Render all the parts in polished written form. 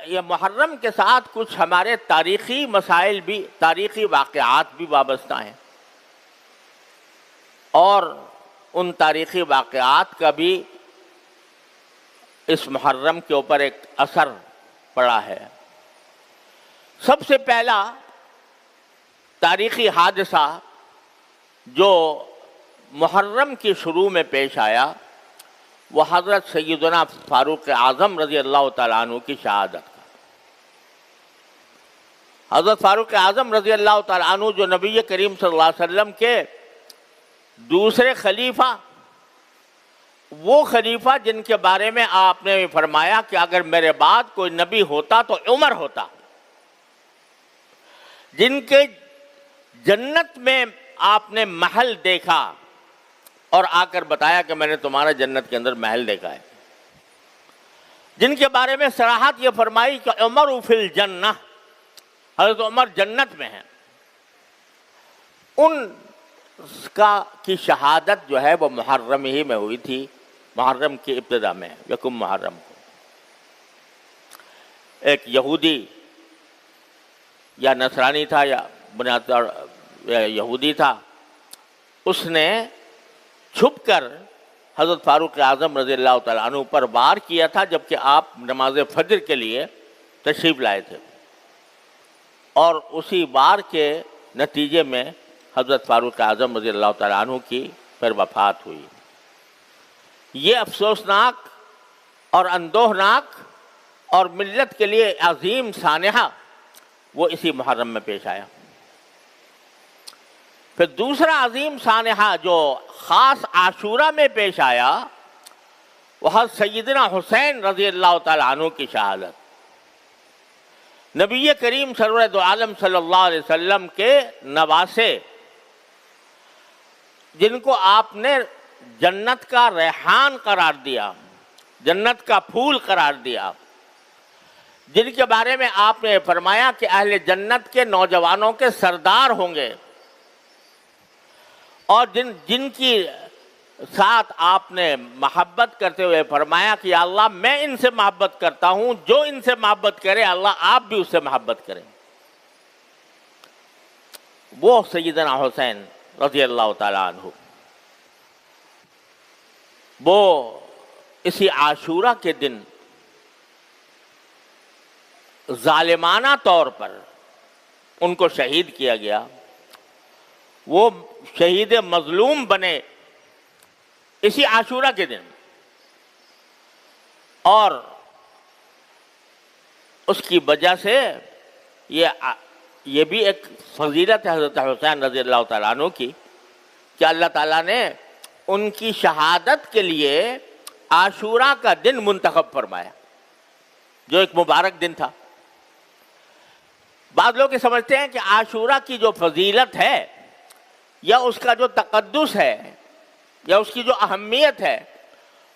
یہ محرم کے ساتھ کچھ ہمارے تاریخی مسائل بھی، تاریخی واقعات بھی وابستہ ہیں، اور ان تاریخی واقعات کا بھی اس محرم کے اوپر ایک اثر پڑا ہے۔ سب سے پہلا تاریخی حادثہ جو محرم کی شروع میں پیش آیا وہ حضرت سیدنا فاروق اعظم رضی اللہ تعالیٰ عنہ کی شہادت کا۔ حضرت فاروق اعظم رضی اللہ تعالیٰ عنہ جو نبی کریم صلی اللہ علیہ وسلم کے دوسرے خلیفہ، وہ خلیفہ جن کے بارے میں آپ نے فرمایا کہ اگر میرے بعد کوئی نبی ہوتا تو عمر ہوتا، جن کے جنت میں آپ نے محل دیکھا اور آ کر بتایا کہ میں نے تمہارا جنت کے اندر محل دیکھا ہے، جن کے بارے میں صراحت یہ فرمائی کہ عمر فی الجنہ، حضرت عمر جنت میں ہیں، ان کی شہادت جو ہے وہ محرم ہی میں ہوئی تھی، محرم کی ابتدا میں، یکم محرم کو۔ ایک یہودی یا نصرانی تھا یا بنیاد طور یہودی تھا، اس نے چھپ کر حضرت فاروق اعظم رضی اللہ تعالیٰ عنہ پر وار کیا تھا جبکہ آپ نماز فجر کے لیے تشریف لائے تھے، اور اسی وار کے نتیجے میں حضرت فاروق اعظم رضی اللہ تعالیٰ عنہ کی پھر وفات ہوئی۔ یہ افسوسناک اور اندوہناک اور ملت کے لیے عظیم سانحہ وہ اسی محرم میں پیش آیا۔ پھر دوسرا عظیم سانحہ جو خاص عاشورہ میں پیش آیا وہ حضرت سیدنا حسین رضی اللہ تعالیٰ عنہ کی شہادت، نبی کریم سرور دو عالم صلی اللہ علیہ وسلم کے نواسے، جن کو آپ نے جنت کا ریحان قرار دیا، جنت کا پھول قرار دیا، جن کے بارے میں آپ نے فرمایا کہ اہل جنت کے نوجوانوں کے سردار ہوں گے، اور جن کی ساتھ آپ نے محبت کرتے ہوئے فرمایا کہ یا اللہ میں ان سے محبت کرتا ہوں، جو ان سے محبت کرے اللہ آپ بھی اس سے محبت کریں، وہ سیدنا حسین رضی اللہ تعالیٰ عنہ، وہ اسی عاشورہ کے دن ظالمانہ طور پر ان کو شہید کیا گیا، وہ شہید مظلوم بنے اسی عاشورہ کے دن، اور اس کی وجہ سے یہ بھی ایک فضیلت ہے حضرت حسین رضی اللہ تعالیٰ عنہ کی کہ اللہ تعالیٰ نے ان کی شہادت کے لیے عاشورہ کا دن منتخب فرمایا، جو ایک مبارک دن تھا۔ بعض لوگ یہ سمجھتے ہیں کہ عاشورہ کی جو فضیلت ہے یا اس کا جو تقدس ہے یا اس کی جو اہمیت ہے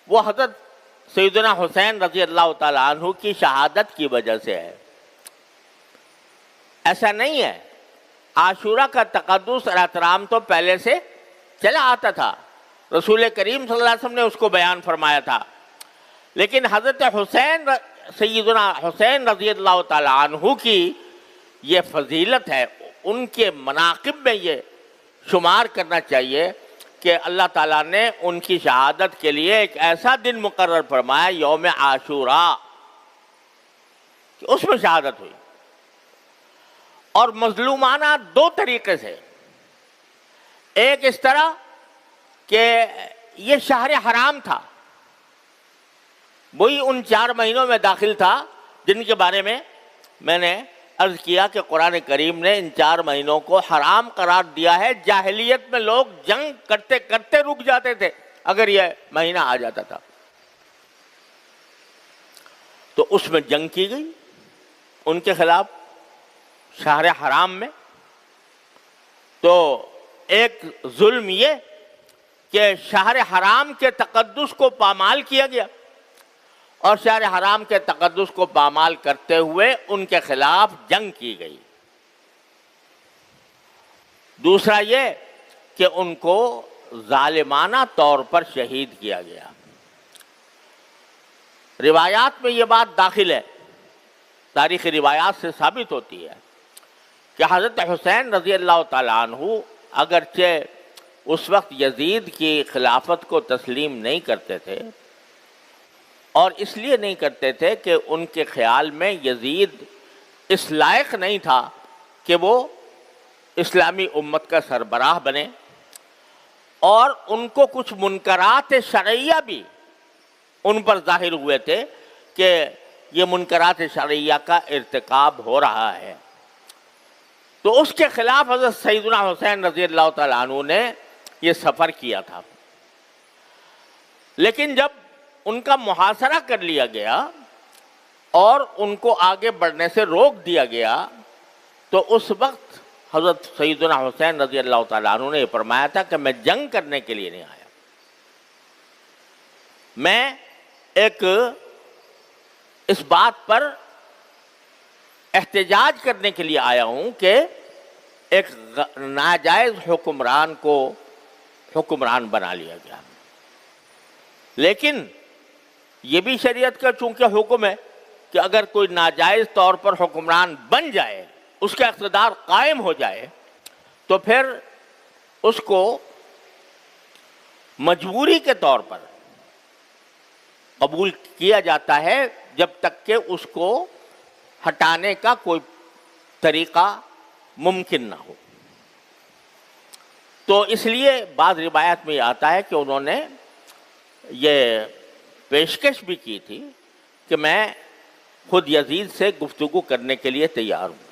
وہ حضرت سیدنا حسین رضی اللہ تعالیٰ عنہ کی شہادت کی وجہ سے ہے۔ ایسا نہیں ہے، عاشورہ کا تقدس اور احترام تو پہلے سے چلا آتا تھا، رسول کریم صلی اللہ علیہ وسلم نے اس کو بیان فرمایا تھا، لیکن حضرت حسین سیدنا حسین رضی اللہ تعالیٰ عنہ کی یہ فضیلت ہے، ان کے مناقب میں یہ شمار کرنا چاہیے کہ اللہ تعالیٰ نے ان کی شہادت کے لیے ایک ایسا دن مقرر فرمایا یوم عاشورہ کہ اس میں شہادت ہوئی، اور مظلومانہ دو طریقے سے، ایک اس طرح کہ یہ شہر حرام تھا، وہی ان 4 مہینوں میں داخل تھا جن کے بارے میں میں نے عرض کیا کہ قرآن کریم نے ان 4 مہینوں کو حرام قرار دیا ہے۔ جاہلیت میں لوگ جنگ کرتے کرتے رک جاتے تھے اگر یہ مہینہ آ جاتا تھا، تو اس میں جنگ کی گئی ان کے خلاف شہر حرام میں۔ تو ایک ظلم یہ کہ شہر حرام کے تقدس کو پامال کیا گیا، اور شہر حرام کے تقدس کو پامال کرتے ہوئے ان کے خلاف جنگ کی گئی۔ دوسرا یہ کہ ان کو ظالمانہ طور پر شہید کیا گیا۔ روایات میں یہ بات داخل ہے تاریخی روایات سے ثابت ہوتی ہے کہ حضرت حسین رضی اللہ تعالیٰ عنہ اگرچہ اس وقت یزید کی خلافت کو تسلیم نہیں کرتے تھے، اور اس لیے نہیں کرتے تھے کہ ان کے خیال میں یزید اس لائق نہیں تھا کہ وہ اسلامی امت کا سربراہ بنے، اور ان کو کچھ منکرات شرعیہ بھی ان پر ظاہر ہوئے تھے کہ یہ منکرات شرعیہ کا ارتکاب ہو رہا ہے، تو اس کے خلاف حضرت سیدنا حسین رضی اللہ تعالیٰ عنہ نے یہ سفر کیا تھا۔ لیکن جب ان کا محاصرہ کر لیا گیا اور ان کو آگے بڑھنے سے روک دیا گیا، تو اس وقت حضرت سیدنا حسین رضی اللہ تعالیٰ عنہ نے یہ فرمایا تھا کہ میں جنگ کرنے کے لیے نہیں آیا، میں ایک اس بات پر احتجاج کرنے کے لیے آیا ہوں کہ ایک ناجائز حکمران کو حکمران بنا لیا گیا۔ لیکن یہ بھی شریعت کا چونکہ حکم ہے کہ اگر کوئی ناجائز طور پر حکمران بن جائے، اس کا اقتدار قائم ہو جائے، تو پھر اس کو مجبوری کے طور پر قبول کیا جاتا ہے جب تک کہ اس کو ہٹانے کا کوئی طریقہ ممکن نہ ہو۔ تو اس لیے بعض روایات میں یہ آتا ہے کہ انہوں نے یہ پیشکش بھی کی تھی کہ میں خود یزید سے گفتگو کرنے کے لیے تیار ہوں،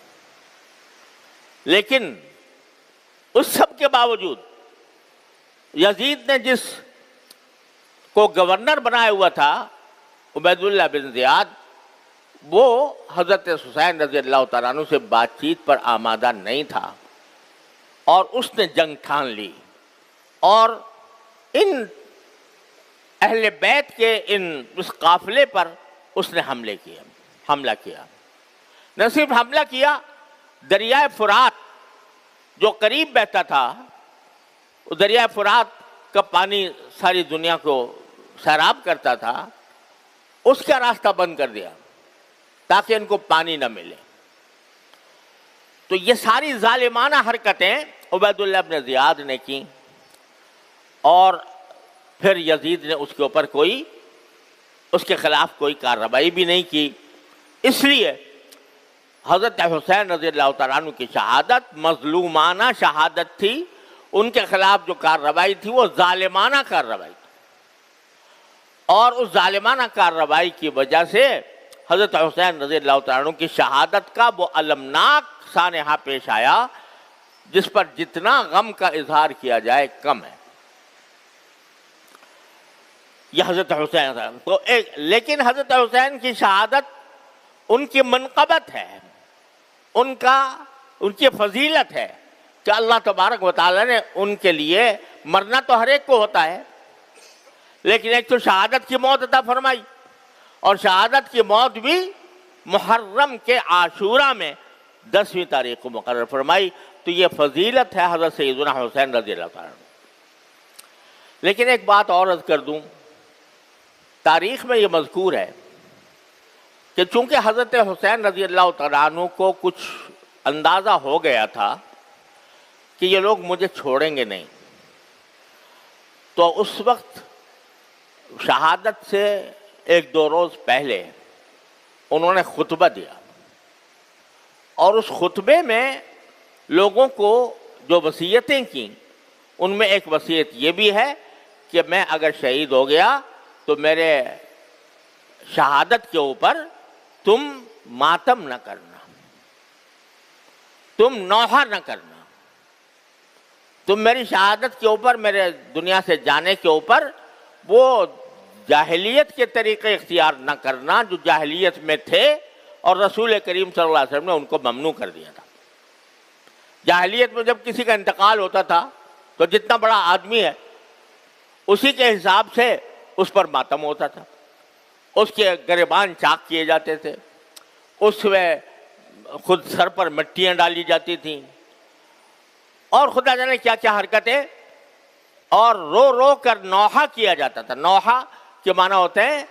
لیکن اس سب کے باوجود یزید نے جس کو گورنر بنایا ہوا تھا عبید اللہ بن زیاد، وہ حضرت حسین رضی اللہ تعالیٰ عنہ سے بات چیت پر آمادہ نہیں تھا، اور اس نے جنگ ٹھان لی، اور ان اہل بیت کے اس قافلے پر اس نے حملہ کیا۔ نہ صرف حملہ کیا، دریائے فرات جو قریب بہتا تھا، وہ دریائے فرات کا پانی ساری دنیا کو سیراب کرتا تھا، اس کا راستہ بند کر دیا تاکہ ان کو پانی نہ ملے۔ تو یہ ساری ظالمانہ حرکتیں عبید اللہ بن زیاد نے کی، اور پھر یزید نے اس کے اوپر اس کے خلاف کوئی کارروائی بھی نہیں کی۔ اس لیے حضرت حسین رضی اللہ تعالیٰ عنہ کی شہادت مظلومانہ شہادت تھی، ان کے خلاف جو کارروائی تھی وہ ظالمانہ کارروائی تھی، اور اس ظالمانہ کارروائی کی وجہ سے حضرت حسین رضی اللہ تعالیٰ عنہ کی شہادت کا وہ المناک سانحہ پیش آیا جس پر جتنا غم کا اظہار کیا جائے کم ہے۔ یہ حضرت حسین تو لیکن حضرت حسین کی شہادت ان کی منقبت ہے، ان کی فضیلت ہے کہ اللہ تبارک و تعالیٰ نے ان کے لیے، مرنا تو ہر ایک کو ہوتا ہے، لیکن ایک تو شہادت کی موت عطا فرمائی، اور شہادت کی موت بھی محرم کے عاشورہ میں 10ویں تاریخ کو مقرر فرمائی۔ تو یہ فضیلت ہے حضرت سیدنا حسین رضی اللہ تعالیٰ عنہ۔ لیکن ایک بات اور عرض کر دوں، تاریخ میں یہ مذکور ہے کہ چونکہ حضرت حسین رضی اللہ تعالیٰ عنہ کو کچھ اندازہ ہو گیا تھا کہ یہ لوگ مجھے چھوڑیں گے نہیں، تو اس وقت شہادت سے 1-2 روز پہلے انہوں نے خطبہ دیا، اور اس خطبے میں لوگوں کو جو وصیتیں کی، ان میں ایک وصیت یہ بھی ہے کہ میں اگر شہید ہو گیا تو میرے شہادت کے اوپر تم ماتم نہ کرنا، تم نوحہ نہ کرنا، تم میری شہادت کے اوپر، میرے دنیا سے جانے کے اوپر وہ جاہلیت کے طریقے اختیار نہ کرنا جو جاہلیت میں تھے، اور رسول کریم صلی اللہ علیہ وسلم نے ان کو ممنوع کر دیا تھا۔ جاہلیت میں جب کسی کا انتقال ہوتا تھا تو جتنا بڑا آدمی ہے اسی کے حساب سے اس پر ماتم ہوتا تھا، اس کے گریبان چاک کیے جاتے تھے، اس میں خود سر پر مٹیاں ڈالی جاتی تھیں، اور خدا جانے کیا کیا حرکتیں، اور رو رو کر نوحہ کیا جاتا تھا۔ نوحہ کے معنی ہوتے ہیں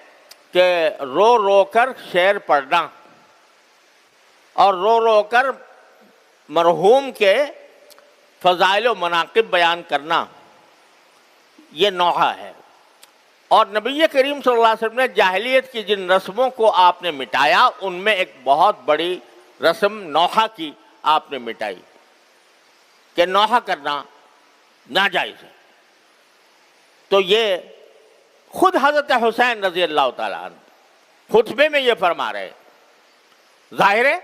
کہ رو رو کر شعر پڑھنا، اور رو رو کر مرحوم کے فضائل و مناقب بیان کرنا یہ نوحہ ہے۔ اور نبی کریم صلی اللہ علیہ وسلم نے جاہلیت کی جن رسموں کو آپ نے مٹایا، ان میں ایک بہت بڑی رسم نوحہ کی آپ نے مٹائی، کہ نوحہ کرنا ناجائز ہے۔ تو یہ خود حضرت حسین رضی اللہ تعالیٰ عنہ خطبے میں یہ فرما رہے، ظاہر ہے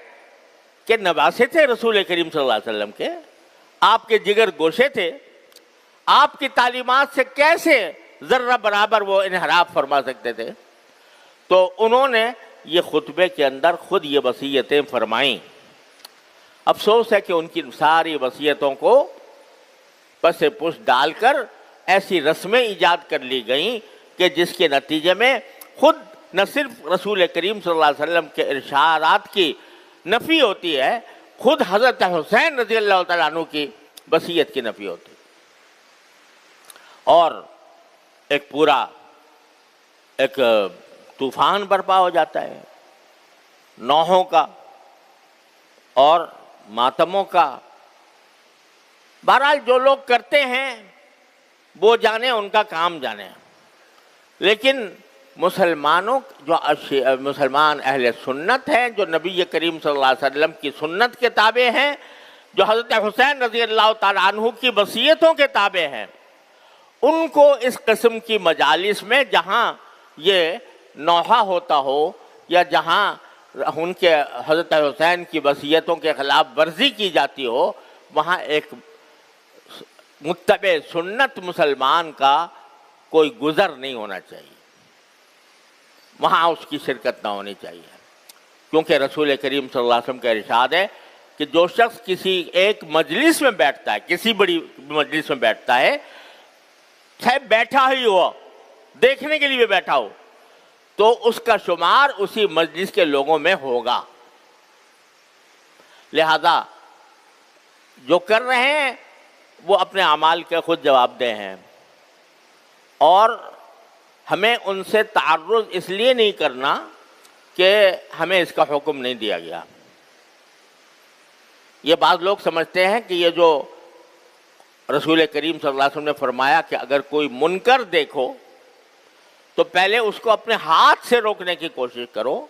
کہ نواسے تھے رسول کریم صلی اللہ علیہ وسلم کے، آپ کے جگر گوشے تھے، آپ کی تعلیمات سے کیسے ذرہ برابر وہ انحراف فرما سکتے تھے؟ تو انہوں نے یہ خطبے کے اندر خود یہ وصیتیں فرمائیں۔ افسوس ہے کہ ان کی ساری وصیتوں کو پس پش ڈال کر ایسی رسمیں ایجاد کر لی گئیں کہ جس کے نتیجے میں خود نہ صرف رسول کریم صلی اللہ علیہ وسلم کے ارشادات کی نفی ہوتی ہے، خود حضرت حسین رضی اللہ تعالیٰ عنہ کی وصیت کی نفی ہوتی ہے، اور ایک پورا ایک طوفان برپا ہو جاتا ہے نوحوں کا اور ماتموں کا۔ بہرحال جو لوگ کرتے ہیں وہ جانے، ان کا کام جانے، لیکن مسلمانوں مسلمان اہل سنت ہیں، جو نبی کریم صلی اللہ علیہ وسلم کی سنت کے تابع ہیں، جو حضرت حسین رضی اللہ تعالیٰ عنہ کی وصیتوں کے تابع ہیں، ان کو اس قسم کی مجالس میں جہاں یہ نوحہ ہوتا ہو یا جہاں ان کے حضرت حسین کی وصیتوں کے خلاف ورزی کی جاتی ہو، وہاں ایک متبع سنت مسلمان کا کوئی گزر نہیں ہونا چاہیے، وہاں اس کی شرکت نہ ہونی چاہیے، کیونکہ رسول کریم صلی اللہ علیہ وسلم کا ارشاد ہے کہ جو شخص کسی ایک مجلس میں بیٹھتا ہے، کسی بڑی مجلس میں بیٹھتا ہے، چاہے بیٹھا ہی ہوا، دیکھنے کے لیے بیٹھا ہو، تو اس کا شمار اسی مجلس کے لوگوں میں ہوگا۔ لہذا جو کر رہے ہیں وہ اپنے اعمال کے خود جواب دہ ہیں، اور ہمیں ان سے تعرض اس لیے نہیں کرنا کہ ہمیں اس کا حکم نہیں دیا گیا۔ یہ بعض لوگ سمجھتے ہیں کہ یہ جو رسول کریم صلی اللہ علیہ وسلم نے فرمایا کہ اگر کوئی منکر دیکھو تو پہلے اس کو اپنے ہاتھ سے روکنے کی کوشش کرو،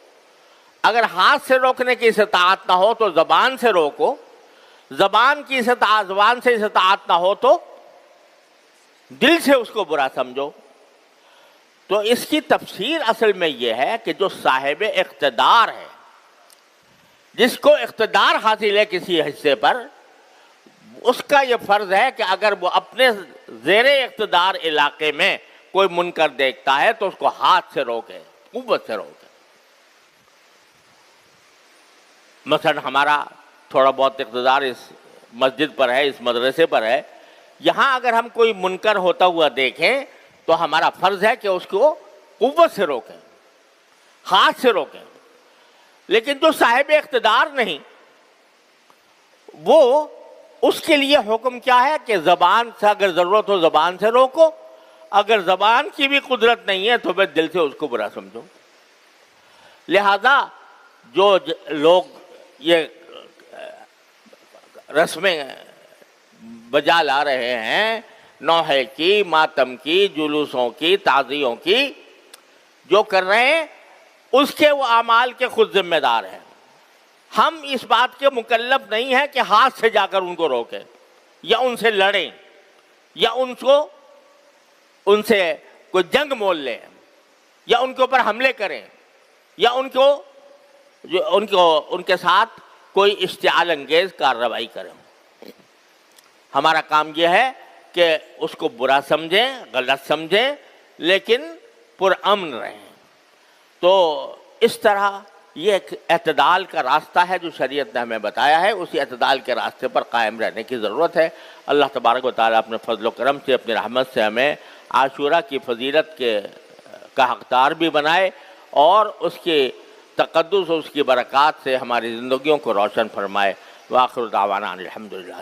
اگر ہاتھ سے روکنے کی استطاعت نہ ہو تو زبان سے روکو، زبان سے استطاعت نہ ہو تو دل سے اس کو برا سمجھو۔ تو اس کی تفسیر اصل میں یہ ہے کہ جو صاحب اقتدار ہے، جس کو اقتدار حاصل ہے کسی حصے پر، اس کا یہ فرض ہے کہ اگر وہ اپنے زیر اقتدار علاقے میں کوئی منکر دیکھتا ہے تو اس کو ہاتھ سے روکے، قوت سے روکے۔ مثلا ہمارا تھوڑا بہت اقتدار اس مسجد پر ہے، اس مدرسے پر ہے، یہاں اگر ہم کوئی منکر ہوتا ہوا دیکھیں تو ہمارا فرض ہے کہ اس کو قوت سے روکیں، ہاتھ سے روکیں۔ لیکن جو صاحب اقتدار نہیں، وہ اس کے لیے حکم کیا ہے کہ زبان سے اگر ضرورت ہو زبان سے روکو، اگر زبان کی بھی قدرت نہیں ہے تو پھر دل سے اس کو برا سمجھو۔ لہذا جو لوگ یہ رسمیں بجا لا رہے ہیں، نوحے کی، ماتم کی، جلوسوں کی، تعزیوں کی، جو کر رہے ہیں اس کے وہ اعمال کے خود ذمہ دار ہیں۔ ہم اس بات کے مکلف نہیں ہیں کہ ہاتھ سے جا کر ان کو روکیں یا ان سے لڑیں یا ان سے کوئی جنگ مول لیں یا ان کے اوپر حملے کریں یا ان کے ساتھ کوئی اشتعال انگیز کارروائی کریں۔ ہمارا کام یہ ہے کہ اس کو برا سمجھیں، غلط سمجھیں، لیکن پرامن رہیں۔ تو اس طرح یہ ایک اعتدال کا راستہ ہے جو شریعت نے ہمیں بتایا ہے، اسی اعتدال کے راستے پر قائم رہنے کی ضرورت ہے۔ اللہ تبارک و تعالیٰ اپنے فضل و کرم سے، اپنی رحمت سے ہمیں عاشورہ کی فضیلت کا حقدار بھی بنائے، اور اس کی تقدس اور اس کی برکات سے ہماری زندگیوں کو روشن فرمائے۔ وآخر دعوانا الحمدللہ۔